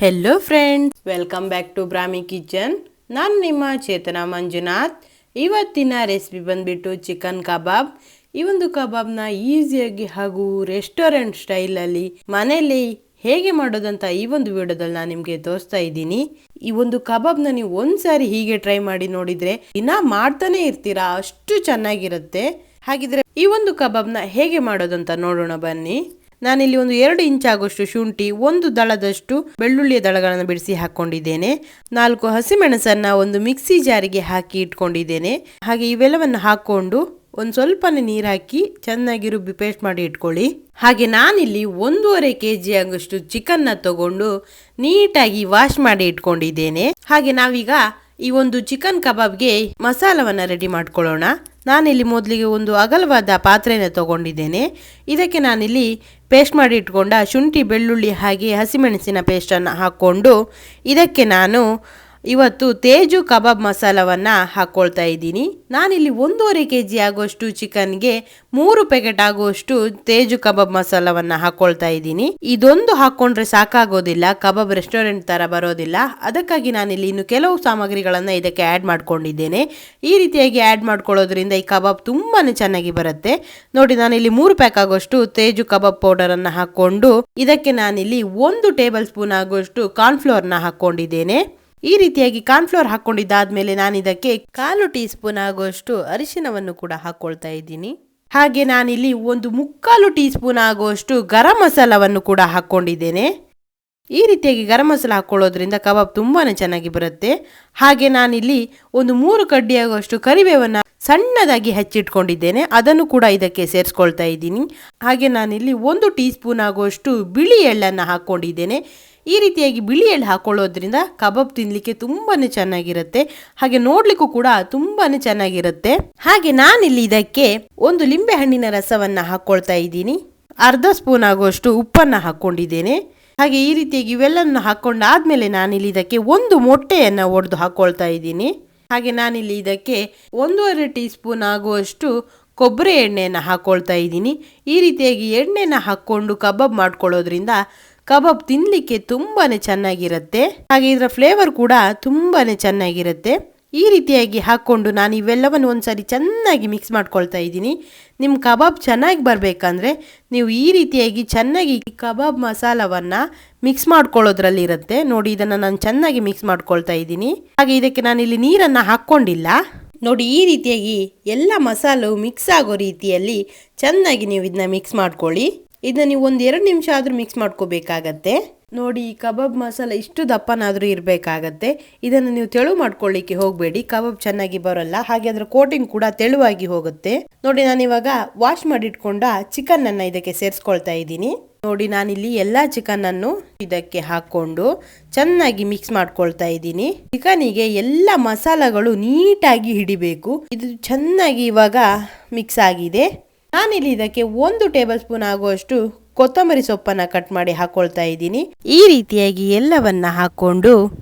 Hello friends, welcome back to Brahmi kitchen. ನಾನು ನಿಮ್ಮ ಚೇತನಾ ಮಂಜುನಾಥ್. ಇವತ್ತಿನ ರೆಸಿಪಿ ಬಂದ್ಬಿಟ್ಟು ಚಿಕನ್ ಕಬಾಬ್. ಈ ಒಂದು ಕಬಾಬ್ನ ಈಸಿಯಾಗಿ ಹಾಗೂ ರೆಸ್ಟೋರೆಂಟ್ ಸ್ಟೈಲಲ್ಲಿ ಮನೆಯಲ್ಲಿ ಹೇಗೆ ಮಾಡೋದಂತ ಈ ಒಂದು ವಿಡಿಯೋದಲ್ಲಿ ನಾನು ನಿಮಗೆ ತೋರಿಸ್ತಾ ಇದ್ದೀನಿ. ಈ ಒಂದು ಕಬಾಬ್ನ ನೀವು ಒಂದ್ಸಾರಿ ಹೀಗೆ ಟ್ರೈ ಮಾಡಿ ನೋಡಿದ್ರೆ ದಿನ ಮಾಡ್ತಾನೆ ಇರ್ತೀರಾ, ಅಷ್ಟು ಚೆನ್ನಾಗಿರುತ್ತೆ. ಹಾಗಿದ್ರೆ ಈ ಒಂದು ಕಬಾಬ್ನ ಹೇಗೆ ಮಾಡೋದಂತ ನೋಡೋಣ ಬನ್ನಿ. ನಾನಿಲ್ಲಿ ಒಂದು 2 ಇಂಚ್ ಆಗುವಷ್ಟು ಶುಂಠಿ, 1 ದಳದಷ್ಟು ಬೆಳ್ಳುಳ್ಳಿಯ ದಳಗಳನ್ನು ಬಿಡಿಸಿ ಹಾಕೊಂಡಿದ್ದೇನೆ. 4 ಹಸಿಮೆಣಸನ್ನ ಒಂದು ಮಿಕ್ಸಿ ಜಾರಿಗೆ ಹಾಕಿ ಇಟ್ಕೊಂಡಿದ್ದೇನೆ. ಹಾಗೆ ಇವೆಲ್ಲವನ್ನು ಹಾಕೊಂಡು ಒಂದು ಸ್ವಲ್ಪನೇ ನೀರು ಹಾಕಿ ಚೆನ್ನಾಗಿ ರುಬ್ಬಿ ಪೇಸ್ಟ್ ಮಾಡಿ ಇಟ್ಕೊಳ್ಳಿ. ಹಾಗೆ ನಾನಿಲ್ಲಿ 1.5 kg ಆಗುವಷ್ಟು ಚಿಕನ್ನ ತಗೊಂಡು ನೀಟಾಗಿ ವಾಶ್ ಮಾಡಿ ಇಟ್ಕೊಂಡಿದ್ದೇನೆ. ಹಾಗೆ ನಾವೀಗ ಈ ಒಂದು ಚಿಕನ್ ಕಬಾಬ್ಗೆ ಮಸಾಲವನ್ನ ರೆಡಿ ಮಾಡ್ಕೊಳ್ಳೋಣ. ನಾನಿಲ್ಲಿ ಮೊದಲಿಗೆ ಒಂದು ಅಗಲವಾದ ಪಾತ್ರೆನ ತಗೊಂಡಿದ್ದೇನೆ. ಇದಕ್ಕೆ ನಾನಿಲ್ಲಿ ಪೇಸ್ಟ್ ಮಾಡಿ ಇಟ್ಕೊಂಡ ಶುಂಠಿ, ಬೆಳ್ಳುಳ್ಳಿ ಹಾಗೆ ಹಸಿಮೆಣಸಿನ ಪೇಸ್ಟನ್ನು ಹಾಕ್ಕೊಂಡು ಇದಕ್ಕೆ ನಾನು ಇವತ್ತು ತೇಜು ಕಬಾಬ್ ಮಸಾಲವನ್ನು ಹಾಕ್ಕೊಳ್ತಾ ಇದ್ದೀನಿ. ನಾನಿಲ್ಲಿ 1.5 kg ಆಗುವಷ್ಟು ಚಿಕನ್ಗೆ 3 ಪ್ಯಾಕೆಟ್ ಆಗುವಷ್ಟು ತೇಜು ಕಬಾಬ್ ಮಸಾಲವನ್ನು ಹಾಕ್ಕೊಳ್ತಾ ಇದ್ದೀನಿ. ಇದೊಂದು ಹಾಕ್ಕೊಂಡ್ರೆ ಸಾಕಾಗೋದಿಲ್ಲ, ಕಬಾಬ್ ರೆಸ್ಟೋರೆಂಟ್ ಥರ ಬರೋದಿಲ್ಲ. ಅದಕ್ಕಾಗಿ ನಾನಿಲ್ಲಿ ಇನ್ನು ಕೆಲವು ಸಾಮಗ್ರಿಗಳನ್ನು ಇದಕ್ಕೆ ಆ್ಯಡ್ ಮಾಡ್ಕೊಂಡಿದ್ದೇನೆ. ಈ ರೀತಿಯಾಗಿ ಆ್ಯಡ್ ಮಾಡ್ಕೊಳ್ಳೋದ್ರಿಂದ ಈ ಕಬಾಬ್ ತುಂಬಾ ಚೆನ್ನಾಗಿ ಬರುತ್ತೆ. ನೋಡಿ, ನಾನಿಲ್ಲಿ 3 ಪ್ಯಾಕ್ ಆಗುವಷ್ಟು ತೇಜು ಕಬಾಬ್ ಪೌಡರನ್ನು ಹಾಕ್ಕೊಂಡು ಇದಕ್ಕೆ ನಾನಿಲ್ಲಿ 1 ಟೇಬಲ್ ಸ್ಪೂನ್ ಆಗುವಷ್ಟು ಕಾರ್ನ್ಫ್ಲೋರ್ನ ಹಾಕ್ಕೊಂಡಿದ್ದೇನೆ. ಈ ರೀತಿಯಾಗಿ ಕಾರ್ನ್ಫ್ಲೋರ್ ಹಾಕೊಂಡಿದ್ದಾದ್ಮೇಲೆ ನಾನು ಇದಕ್ಕೆ 1/4 ಟೀ ಸ್ಪೂನ್ ಆಗುವಷ್ಟು ಅರಿಶಿನವನ್ನು ಕೂಡ ಹಾಕ್ಕೊಳ್ತಾ ಇದ್ದೀನಿ. ಹಾಗೆ ನಾನಿಲ್ಲಿ 1/4 ಟೀ ಸ್ಪೂನ್ ಆಗುವಷ್ಟು ಗರಂ ಮಸಾಲವನ್ನು ಕೂಡ ಹಾಕ್ಕೊಂಡಿದ್ದೇನೆ. ಈ ರೀತಿಯಾಗಿ ಗರಂ ಮಸಾಲ ಹಾಕ್ಕೊಳ್ಳೋದ್ರಿಂದ ಕಬಾಬ್ ತುಂಬಾ ಚೆನ್ನಾಗಿ ಬರುತ್ತೆ. ಹಾಗೆ ನಾನಿಲ್ಲಿ 3 ಕಡ್ಡಿ ಆಗುವಷ್ಟು ಕರಿಬೇವನ್ನು ಸಣ್ಣದಾಗಿ ಹೆಚ್ಚಿಟ್ಕೊಂಡಿದ್ದೇನೆ, ಅದನ್ನು ಕೂಡ ಇದಕ್ಕೆ ಸೇರಿಸ್ಕೊಳ್ತಾ ಇದ್ದೀನಿ. ಹಾಗೆ ನಾನಿಲ್ಲಿ 1 ಟೀ ಸ್ಪೂನ್ ಆಗುವಷ್ಟು ಬಿಳಿ ಎಳ್ಳನ್ನು ಹಾಕ್ಕೊಂಡಿದ್ದೇನೆ. ಈ ರೀತಿಯಾಗಿ ಬಿಳಿ ಎಳ್ಳು ಹಾಕೊಳ್ಳೋದ್ರಿಂದ ಕಬಾಬ್ ತಿನ್ನಲಿಕ್ಕೆ ತುಂಬಾ ಚೆನ್ನಾಗಿರುತ್ತೆ, ಹಾಗೆ ನೋಡ್ಲಿಕ್ಕೂ ಕೂಡ ತುಂಬಾ ಚೆನ್ನಾಗಿರುತ್ತೆ. ಹಾಗೆ ನಾನಿಲ್ಲಿ ಇದಕ್ಕೆ 1 ಲಿಂಬೆ ಹಣ್ಣಿನ ರಸವನ್ನು ಹಾಕ್ಕೊಳ್ತಾ ಇದ್ದೀನಿ. ಅರ್ಧ ಸ್ಪೂನ್ ಆಗುವಷ್ಟು ಉಪ್ಪನ್ನು ಹಾಕ್ಕೊಂಡಿದ್ದೇನೆ. ಹಾಗೆ ಈ ರೀತಿಯಾಗಿ ಇವೆಲ್ಲವನ್ನು ಹಾಕ್ಕೊಂಡಾದ್ಮೇಲೆ ನಾನಿಲ್ಲಿ ಇದಕ್ಕೆ 1 ಮೊಟ್ಟೆಯನ್ನು ಒಡೆದು ಹಾಕ್ಕೊಳ್ತಾ ಇದ್ದೀನಿ. ಹಾಗೆ ನಾನಿಲ್ಲಿ ಇದಕ್ಕೆ 1.5 ಟೀ ಸ್ಪೂನ್ ಆಗುವಷ್ಟು ಕೊಬ್ಬರಿ ಎಣ್ಣೆಯನ್ನು ಹಾಕ್ಕೊಳ್ತಾ ಇದ್ದೀನಿ. ಈ ರೀತಿಯಾಗಿ ಎಣ್ಣೆನ ಹಾಕ್ಕೊಂಡು ಕಬಾಬ್ ಮಾಡ್ಕೊಳ್ಳೋದ್ರಿಂದ ಕಬಾಬ್ ತಿನ್ನಲಿಕ್ಕೆ ತುಂಬಾ ಚೆನ್ನಾಗಿರುತ್ತೆ, ಹಾಗೆ ಇದರ ಫ್ಲೇವರ್ ಕೂಡ ತುಂಬಾ ಚೆನ್ನಾಗಿರುತ್ತೆ. ಈ ರೀತಿಯಾಗಿ ಹಾಕ್ಕೊಂಡು ನಾನು ಇವೆಲ್ಲವನ್ನು ಒಂದ್ಸರಿ ಚೆನ್ನಾಗಿ ಮಿಕ್ಸ್ ಮಾಡ್ಕೊಳ್ತಾ ಇದ್ದೀನಿ. ನಿಮ್ಮ ಕಬಾಬ್ ಚೆನ್ನಾಗಿ ಬರಬೇಕಂದ್ರೆ ನೀವು ಈ ರೀತಿಯಾಗಿ ಚೆನ್ನಾಗಿ ಕಬಾಬ್ ಮಸಾಲವನ್ನು ಮಿಕ್ಸ್ ಮಾಡ್ಕೊಳ್ಳೋದ್ರಲ್ಲಿ ಇರುತ್ತೆ. ನೋಡಿ, ಇದನ್ನು ನಾನು ಚೆನ್ನಾಗಿ ಮಿಕ್ಸ್ ಮಾಡ್ಕೊಳ್ತಾ ಇದ್ದೀನಿ. ಹಾಗೆ ಇದಕ್ಕೆ ನಾನಿಲ್ಲಿ ನೀರನ್ನು ಹಾಕ್ಕೊಂಡಿಲ್ಲ. ನೋಡಿ, ಈ ರೀತಿಯಾಗಿ ಎಲ್ಲ ಮಸಾಲೆ ಮಿಕ್ಸ್ ಆಗೋ ರೀತಿಯಲ್ಲಿ ಚೆನ್ನಾಗಿ ನೀವು ಇದನ್ನ ಮಿಕ್ಸ್ ಮಾಡ್ಕೊಳ್ಳಿ. ಇದನ್ನ ನೀವು 1-2 ನಿಮಿಷ ಆದರೂ ಮಿಕ್ಸ್ ಮಾಡ್ಕೋಬೇಕಾಗತ್ತೆ. ನೋಡಿ, ಈ ಕಬಾಬ್ ಮಸಾಲ ಇಷ್ಟು ದಪ್ಪನಾದರೂ ಇರಬೇಕಾಗತ್ತೆ. ಇದನ್ನು ನೀವು ತೆಳು ಮಾಡ್ಕೊಳ್ಳಿಕ್ಕೆ ಹೋಗಬೇಡಿ, ಕಬಾಬ್ ಚೆನ್ನಾಗಿ ಬರೋಲ್ಲ, ಹಾಗೆ ಅದರ ಕೋಟಿಂಗ್ ಕೂಡ ತೆಳುವಾಗಿ ಹೋಗುತ್ತೆ. ನೋಡಿ, ನಾನಿವಾಗ ವಾಶ್ ಮಾಡಿಟ್ಕೊಂಡ ಚಿಕನನ್ನು ಇದಕ್ಕೆ ಸೇರಿಸ್ಕೊಳ್ತಾ ಇದ್ದೀನಿ. ನೋಡಿ, ನಾನಿಲ್ಲಿ ಎಲ್ಲ ಚಿಕನನ್ನು ಇದಕ್ಕೆ ಹಾಕ್ಕೊಂಡು ಚೆನ್ನಾಗಿ ಮಿಕ್ಸ್ ಮಾಡ್ಕೊಳ್ತಾ ಇದ್ದೀನಿ. ಚಿಕನಿಗೆ ಎಲ್ಲ ಮಸಾಲಗಳು ನೀಟಾಗಿ ಹಿಡಿಬೇಕು. ಇದು ಚೆನ್ನಾಗಿ ಇವಾಗ ಮಿಕ್ಸ್ ಆಗಿದೆ. ನಾನಿಲ್ಲಿ ಇದಕ್ಕೆ 1 ಟೇಬಲ್ ಸ್ಪೂನ್ ಆಗುವಷ್ಟು ಕೊತ್ತಂಬರಿ ಸೊಪ್ಪನ್ನು ಕಟ್ ಮಾಡಿ ಹಾಕೊಳ್ತಾ ಇದ್ದೀನಿ. ಈ ರೀತಿಯಾಗಿ ಎಲ್ಲವನ್ನ ಹಾಕೊಂಡು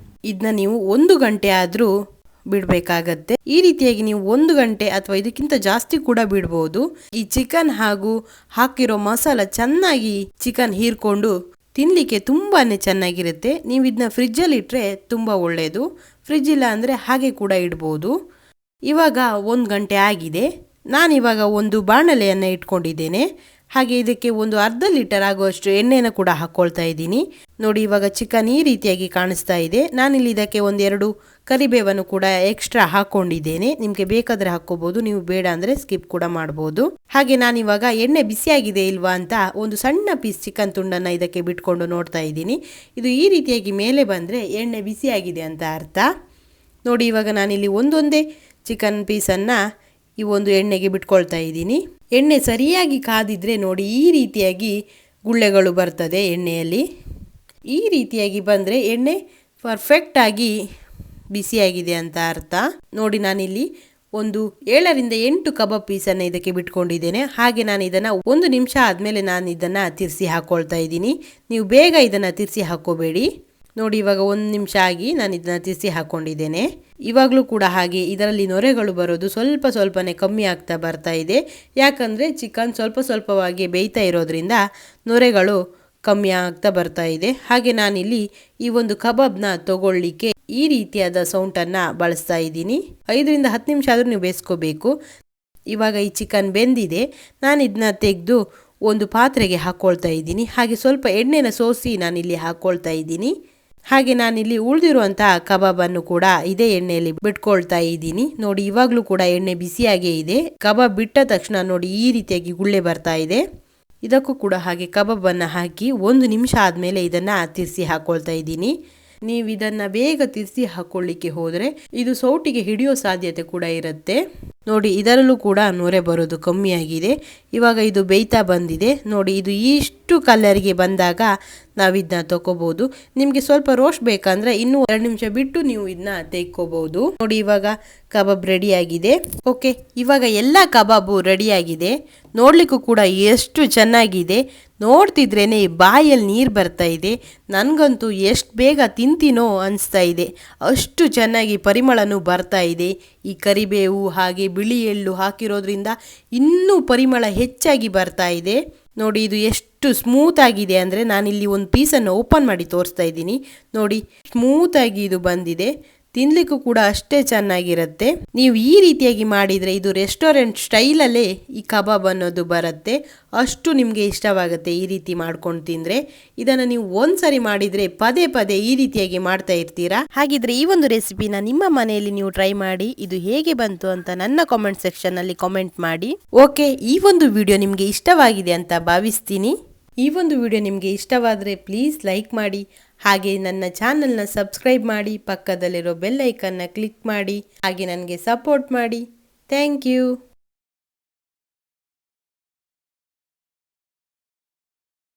ಇದನ್ನ ನೀವು 1 ಗಂಟೆ ಆದರೂ ಬಿಡಬೇಕಾಗತ್ತೆ. ಈ ರೀತಿಯಾಗಿ ನೀವು 1 ಗಂಟೆ ಅಥವಾ ಇದಕ್ಕಿಂತ ಜಾಸ್ತಿ ಕೂಡ ಬಿಡ್ಬೋದು. ಈ ಚಿಕನ್ ಹಾಗೂ ಹಾಕಿರೋ ಮಸಾಲ ಚೆನ್ನಾಗಿ ಚಿಕನ್ ಹೀರ್ಕೊಂಡು ತಿನ್ನಲಿಕ್ಕೆ ತುಂಬಾ ಚೆನ್ನಾಗಿರುತ್ತೆ. ನೀವು ಇದನ್ನ ಫ್ರಿಜ್ಜಲ್ಲಿ ಇಟ್ಟರೆ ತುಂಬ ಒಳ್ಳೆಯದು. ಫ್ರಿಜ್ ಇಲ್ಲ ಅಂದರೆ ಹಾಗೆ ಕೂಡ ಇಡ್ಬೋದು. ಇವಾಗ 1 ಗಂಟೆ ಆಗಿದೆ. ನಾನಿವಾಗ ಒಂದು ಬಾಣಲೆಯನ್ನು ಇಟ್ಕೊಂಡಿದ್ದೇನೆ. ಹಾಗೆ ಇದಕ್ಕೆ 1/2 ಲೀಟರ್ ಆಗುವಷ್ಟು ಎಣ್ಣೆನ ಕೂಡ ಹಾಕ್ಕೊಳ್ತಾ ಇದ್ದೀನಿ. ನೋಡಿ, ಇವಾಗ ಚಿಕನ್ ಈ ರೀತಿಯಾಗಿ ಕಾಣಿಸ್ತಾ ಇದೆ. ನಾನಿಲ್ಲಿ ಇದಕ್ಕೆ 1-2 ಕರಿಬೇವನ್ನು ಕೂಡ ಎಕ್ಸ್ಟ್ರಾ ಹಾಕ್ಕೊಂಡಿದ್ದೇನೆ. ನಿಮಗೆ ಬೇಕಾದರೆ ಹಾಕ್ಕೋಬೋದು, ನೀವು ಬೇಡ ಅಂದರೆ ಸ್ಕಿಪ್ ಕೂಡ ಮಾಡ್ಬೋದು. ಹಾಗೆ ನಾನಿವಾಗ ಎಣ್ಣೆ ಬಿಸಿಯಾಗಿದೆ ಇಲ್ವಾ ಅಂತ ಒಂದು ಸಣ್ಣ ಪೀಸ್ ಚಿಕನ್ ತುಂಡನ್ನು ಇದಕ್ಕೆ ಬಿಟ್ಕೊಂಡು ನೋಡ್ತಾ ಇದ್ದೀನಿ. ಇದು ಈ ರೀತಿಯಾಗಿ ಮೇಲೆ ಬಂದರೆ ಎಣ್ಣೆ ಬಿಸಿಯಾಗಿದೆ ಅಂತ ಅರ್ಥ. ನೋಡಿ, ಇವಾಗ ನಾನಿಲ್ಲಿ ಒಂದೊಂದೇ ಚಿಕನ್ ಪೀಸನ್ನು ಈ ಒಂದು ಎಣ್ಣೆಗೆ ಬಿಟ್ಕೊಳ್ತಾ ಇದ್ದೀನಿ. ಎಣ್ಣೆ ಸರಿಯಾಗಿ ಕಾದಿದ್ರೆ ನೋಡಿ, ಈ ರೀತಿಯಾಗಿ ಗುಳ್ಳೆಗಳು ಬರ್ತದೆ ಎಣ್ಣೆಯಲ್ಲಿ. ಈ ರೀತಿಯಾಗಿ ಬಂದರೆ ಎಣ್ಣೆ ಪರ್ಫೆಕ್ಟಾಗಿ ಬಿಸಿಯಾಗಿದೆ ಅಂತ ಅರ್ಥ. ನೋಡಿ, ನಾನಿಲ್ಲಿ 7-8 ಕಬಾಬ್ ಪೀಸನ್ನು ಇದಕ್ಕೆ ಬಿಟ್ಕೊಂಡಿದ್ದೇನೆ. ಹಾಗೆ ನಾನು ಇದನ್ನು 1 ನಿಮಿಷ ಆದಮೇಲೆ ನಾನು ಇದನ್ನು ತಿರ್ಸಿ ಹಾಕ್ಕೊಳ್ತಾ ಇದ್ದೀನಿ. ನೀವು ಬೇಗ ಇದನ್ನು ತಿರ್ಸಿ ಹಾಕ್ಕೋಬೇಡಿ. ನೋಡಿ, ಇವಾಗ 1 ನಿಮಿಷ ಆಗಿ ನಾನು ಇದನ್ನು ತಿರ್ಸಿ ಹಾಕ್ಕೊಂಡಿದ್ದೇನೆ. ಇವಾಗಲೂ ಕೂಡ ಹಾಗೆ ಇದರಲ್ಲಿ ನೊರೆಗಳು ಬರೋದು ಸ್ವಲ್ಪನೇ ಕಮ್ಮಿ ಆಗ್ತಾ ಬರ್ತಾ ಇದೆ. ಯಾಕಂದರೆ ಚಿಕನ್ ಸ್ವಲ್ಪವಾಗಿ ಬೇಯ್ತಾ ಇರೋದ್ರಿಂದ ನೊರೆಗಳು ಕಮ್ಮಿ ಆಗ್ತಾ ಬರ್ತಾ ಇದೆ. ಹಾಗೆ ನಾನಿಲ್ಲಿ ಈ ಒಂದು ಕಬಾಬ್ನ ತಗೊಳ್ಳಿಕ್ಕೆ ಈ ರೀತಿಯಾದ ಸೌಂಟನ್ನು ಬಳಸ್ತಾ ಇದ್ದೀನಿ. 5ರಿಂದ 10 ನಿಮಿಷ ಆದರೂ ನೀವು ಬೇಯಿಸ್ಕೋಬೇಕು. ಇವಾಗ ಈ ಚಿಕನ್ ಬೆಂದಿದೆ. ನಾನು ಇದನ್ನ ತೆಗೆದು ಒಂದು ಪಾತ್ರೆಗೆ ಹಾಕ್ಕೊಳ್ತಾ ಇದ್ದೀನಿ. ಹಾಗೆ ಸ್ವಲ್ಪ ಎಣ್ಣೆನ ಸೋಸಿ ನಾನಿಲ್ಲಿ ಹಾಕ್ಕೊಳ್ತಾ ಇದ್ದೀನಿ. ಹಾಗೆ ನಾನಿಲ್ಲಿ ಉಳಿದಿರುವಂತಹ ಕಬಾಬನ್ನು ಕೂಡ ಇದೇ ಎಣ್ಣೆಯಲ್ಲಿ ಬಿಟ್ಕೊಳ್ತಾ ಇದ್ದೀನಿ. ನೋಡಿ, ಇವಾಗಲೂ ಕೂಡ ಎಣ್ಣೆ ಬಿಸಿಯಾಗೇ ಇದೆ. ಕಬಾಬ್ ಬಿಟ್ಟ ತಕ್ಷಣ ನೋಡಿ ಈ ರೀತಿಯಾಗಿ ಗುಳ್ಳೆ ಬರ್ತಾ ಇದೆ. ಇದಕ್ಕೂ ಕೂಡ ಹಾಗೆ ಕಬಾಬನ್ನು ಹಾಕಿ 1 ನಿಮಿಷ ಆದಮೇಲೆ ಇದನ್ನು ತಿರ್ಸಿ ಹಾಕ್ಕೊಳ್ತಾ ಇದ್ದೀನಿ. ನೀವು ಇದನ್ನು ಬೇಗ ತಿರ್ಸಿ ಹಾಕ್ಕೊಳ್ಳಿಕ್ಕೆ ಹೋದರೆ ಇದು ಸೌಟಿಗೆ ಹಿಡಿಯೋ ಸಾಧ್ಯತೆ ಕೂಡ ಇರುತ್ತೆ. ನೋಡಿ, ಇದರಲ್ಲೂ ಕೂಡ ನೊರೆ ಬರೋದು ಕಮ್ಮಿಯಾಗಿದೆ. ಇವಾಗ ಇದು ಬೇಯ್ತಾ ಬಂದಿದೆ. ನೋಡಿ, ಇದು ಇಷ್ಟು ಕಲರ್ಗೆ ಬಂದಾಗ ನಾವು ಇದನ್ನ ತಗೋಬಹುದು. ನಿಮಗೆ ಸ್ವಲ್ಪ ರೋಸ್ಟ್ ಬೇಕಂದ್ರೆ ಇನ್ನೂ 2 ನಿಮಿಷ ಬಿಟ್ಟು ನೀವು ಇದನ್ನ ತೆಕ್ಕೋಬಹುದು. ನೋಡಿ, ಇವಾಗ ಕಬಾಬ್ ರೆಡಿ ಆಗಿದೆ. ಓಕೆ, ಇವಾಗ ಎಲ್ಲ ಕಬಾಬು ರೆಡಿ ಆಗಿದೆ. ನೋಡ್ಲಿಕ್ಕೂ ಕೂಡ ಎಷ್ಟು ಚೆನ್ನಾಗಿದೆ. ನೋಡ್ತಿದ್ರೇನೆ ಬಾಯಲ್ಲಿ ನೀರು ಬರ್ತಾ ಇದೆ. ನನಗಂತೂ ಎಷ್ಟು ಬೇಗ ತಿಂತೀನೋ ಅನಿಸ್ತಾ ಇದೆ. ಅಷ್ಟು ಚೆನ್ನಾಗಿ ಪರಿಮಳನೂ ಬರ್ತಾ ಇದೆ. ಈ ಕರಿಬೇವು ಹಾಗೆ ಬಿಳಿ ಎಳ್ಳು ಹಾಕಿರೋದ್ರಿಂದ ಇನ್ನೂ ಪರಿಮಳ ಹೆಚ್ಚಾಗಿ ಬರ್ತಾ ಇದೆ. ನೋಡಿ, ಇದು ಎಷ್ಟು ಸ್ಮೂತ್ ಆಗಿದೆ ಅಂದರೆ ನಾನಿಲ್ಲಿ ಒಂದು ಪೀಸನ್ನು ಓಪನ್ ಮಾಡಿ ತೋರಿಸ್ತಾ ಇದ್ದೀನಿ. ನೋಡಿ, ಸ್ಮೂತಾಗಿ ಇದು ಬಂದಿದೆ. ತಿನ್ಲಿಕ್ಕೂ ಕೂಡ ಅಷ್ಟೇ ಚೆನ್ನಾಗಿರುತ್ತೆ. ನೀವು ಈ ರೀತಿಯಾಗಿ ಮಾಡಿದರೆ ಇದು ರೆಸ್ಟೋರೆಂಟ್ ಸ್ಟೈಲಲ್ಲೇ ಈ ಕಬಾಬ್ ಅನ್ನೋದು ಬರುತ್ತೆ. ಅಷ್ಟು ನಿಮಗೆ ಇಷ್ಟವಾಗುತ್ತೆ ಈ ರೀತಿ ಮಾಡ್ಕೊಂಡು ತಿಂದರೆ. ಇದನ್ನು ನೀವು ಒಂದ್ಸರಿ ಮಾಡಿದರೆ ಪದೇ ಪದೇ ಈ ರೀತಿಯಾಗಿ ಮಾಡ್ತಾ ಇರ್ತೀರಾ. ಹಾಗಿದ್ರೆ ಈ ಒಂದು ರೆಸಿಪಿನ ನಿಮ್ಮ ಮನೆಯಲ್ಲಿ ನೀವು ಟ್ರೈ ಮಾಡಿ. ಇದು ಹೇಗೆ ಬಂತು ಅಂತ ನನ್ನ ಕಾಮೆಂಟ್ ಸೆಕ್ಷನ್ನಲ್ಲಿ ಕಾಮೆಂಟ್ ಮಾಡಿ. ಓಕೆ, ಈ ಒಂದು ವಿಡಿಯೋ ನಿಮಗೆ ಇಷ್ಟವಾಗಿದೆ ಅಂತ ಭಾವಿಸ್ತೀನಿ. ಈ ಒಂದು ವಿಡಿಯೋ ನಿಮಗೆ ಇಷ್ಟವಾದರೆ ಪ್ಲೀಸ್ ಲೈಕ್ ಮಾಡಿ. ಹಾಗೆ ನನ್ನ ಚಾನಲ್ನ ಸಬ್ಸ್ಕ್ರೈಬ್ ಮಾಡಿ. ಪಕ್ಕದಲ್ಲಿರೋ ಬೆಲ್ ಐಕನ್ನ ಕ್ಲಿಕ್ ಮಾಡಿ. ಹಾಗೆ ನನಗೆ ಸಪೋರ್ಟ್ ಮಾಡಿ. Thank you.